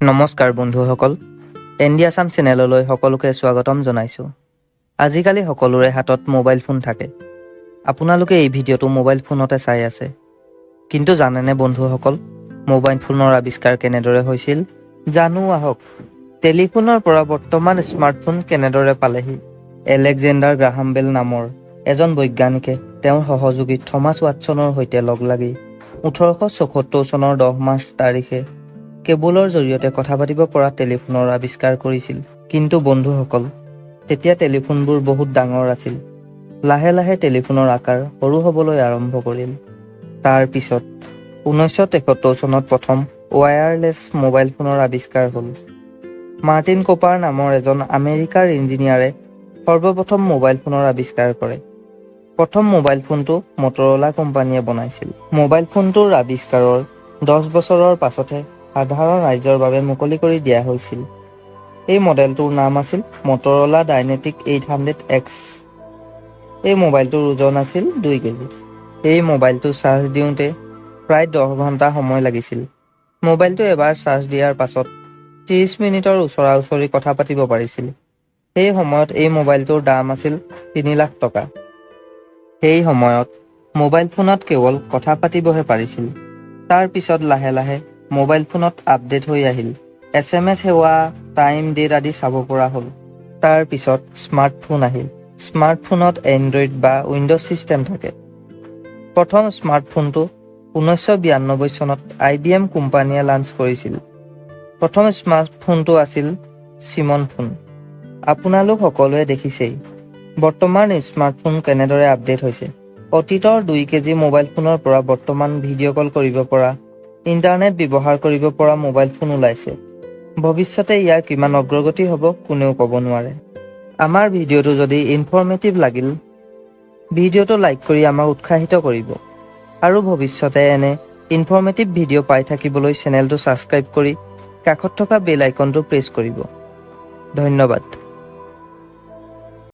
নমস্কাৰ বন্ধুসকল, এনডি আছাম চেনেললৈ সকলোকে স্বাগতম জনাইছোঁ। আজিকালি সকলোৰে হাতত মোবাইল ফোন থাকে। আপোনালোকে এই ভিডিঅ'টো মোবাইল ফোনতে চাই আছে। কিন্তু জানেনে বন্ধুসকল, মোবাইল ফোনৰ আৱিষ্কাৰ কেনেদৰে হৈছিল? জানো আহক। টেলিফোনৰ পৰা বৰ্তমান স্মাৰ্টফোন কেনেদৰে পালেহি? এলেকজেণ্ডাৰ গ্ৰাহাম বেল নামৰ এজন বৈজ্ঞানিকে তেওঁৰ সহযোগী থমাছ ৱাটছনৰ সৈতে লগ লাগি 1874 চনৰ 10 মাৰ্চ তাৰিখে কেবুলৰ জৰিয়তে কথা পাতিব পৰা টেলিফোনৰ আৱিষ্কাৰ কৰিছিল। কিন্তু বন্ধুসকল, তেতিয়া টেলিফোনবোৰ বহুত ডাঙৰ আছিল। লাহে লাহে টেলিফোনৰ আকাৰ সৰু হ'বলৈ আৰম্ভ কৰিল। তাৰ পিছত 1973 চনত প্ৰথম ৱায়াৰলেছ মোবাইল ফোনৰ আৱিষ্কাৰ হ'ল। মাৰ্টিন কোপাৰ নামৰ এজন আমেৰিকাৰ ইঞ্জিনিয়াৰে সৰ্বপ্ৰথম মোবাইল ফোনৰ আৱিষ্কাৰ কৰে। প্ৰথম মোবাইল ফোনটো মটৰলা কোম্পানীয়ে বনাইছিল। মোবাইল ফোনটোৰ আৱিষ্কাৰৰ 10 বছৰৰ পাছতহে সাধাৰণ ৰাইজৰ বাবে মুকলি কৰি দিয়া হৈছিল। এই মডেলটোৰ নাম আছিল মটৰলা ডাইনেটিক 800X। এই মোবাইলটোৰ ওজন আছিল 2 কেজি। এই মোবাইলটো চাৰ্জ দিওঁতে প্ৰায় 10 ঘণ্টা সময় লাগিছিল। মোবাইলটো এবাৰ চাৰ্জ দিয়াৰ পাছত 30 মিনিটৰ ওচৰা ওচৰি কথা পাতিব পাৰিছিল। সেই সময়ত এই মোবাইলটোৰ দাম আছিল 3 লাখ টকা। সেই সময়ত মোবাইল ফোনত কেৱল কথা পাতিবহে পাৰিছিল। তাৰ পিছত লাহে লাহে মোবাইল ফোনত আপডেট হৈ আহিল। SMS সেৱা, টাইম, ডেট আদি চাব পৰা হ'ল। তাৰ পিছত স্মাৰ্টফোন আহিল। স্মাৰ্টফোনত এণ্ড্ৰইড বা উইণ্ড'জ ছিষ্টেম থাকে। প্ৰথম স্মাৰ্টফোনটো 1992 চনত IBM কোম্পানীয়ে লাঞ্চ কৰিছিল। প্ৰথম স্মাৰ্টফোনটো আছিল চিমন ফোন। আপোনালোক সকলোৱে দেখিছেই বৰ্তমান স্মাৰ্টফোন কেনেদৰে আপডেট হৈছে। অতীতৰ 2 কেজি মোবাইল ফোনৰ পৰা বৰ্তমান ভিডিঅ' কল কৰিব পৰা, ইণ্টাৰনেট ব্যৱহাৰ কৰিব পৰা মোবাইল ফোন ওলাইছে। ভৱিষ্যতে ইয়াৰ কিমান অগ্ৰগতি হ'ব কোনেও ক'ব নোৱাৰে। আমাৰ ভিডিঅ'টো যদি ইনফৰ্মেটিভ লাগিল, ভিডিঅ'টো লাইক কৰি আমাক উৎসাহিত কৰিব আৰু ভৱিষ্যতে এনে ইনফৰ্মেটিভ ভিডিঅ' পাই থাকিবলৈ চেনেলটো ছাবস্ক্ৰাইব কৰি কাষত থকা বেল আইকনটো প্ৰেছ কৰিব। ধন্যবাদ।